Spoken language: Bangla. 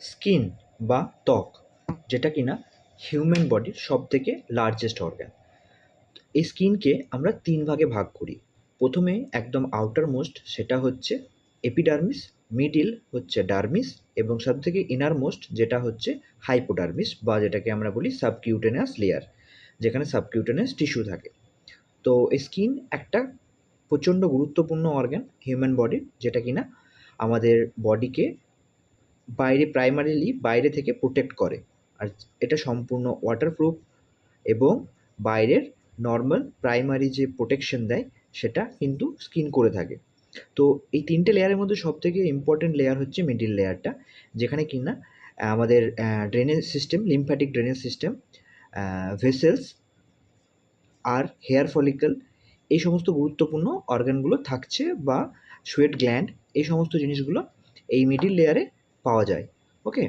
স্কিন বা ত্বক, যেটা কিনা হিউম্যান বডির সবথেকে লার্জেস্ট অর্গান। এই স্কিনকে আমরা ৩ ভাগে ভাগ করি। প্রথমে একদম আউটার মোস্ট, সেটা হচ্ছে এপিডার্মিস, মিডিল হচ্ছে ডার্মিস এবং সবথেকে ইনার মোস্ট যেটা হচ্ছে হাইপোডার্মিস, বা যেটাকে আমরা বলি সাবকিউটেনিয়াস লেয়ার, যেখানে সাবকিউটেনিয়াস টিস্যু থাকে। তো এই স্কিন একটা প্রচণ্ড গুরুত্বপূর্ণ অর্গান হিউম্যান বডির, যেটা কিনা আমাদের বডিকে বাইরে থেকে প্রোটেক্ট করে। আর এটা সম্পূর্ণ ওয়াটারপ্রুফ এবং বাইরের নর্মাল প্রাইমারি যে প্রোটেকশন দেয় সেটা কিন্তু স্কিন করে থাকে। তো এই ৩টে লেয়ারের মধ্যে সবথেকে ইম্পর্টেন্ট লেয়ার হচ্ছে মিডল লেয়ারটা, যেখানে কিনা আমাদের drainage system, lymphatic drainage system, vessels আর হেয়ার ফলিকল, এই সমস্ত গুরুত্বপূর্ণ অর্গানগুলো থাকছে, বা সোয়েট গ্ল্যান্ড, এই সমস্ত জিনিসগুলো এই মিডল লেয়ারে পাওয়া যায়। ওকে।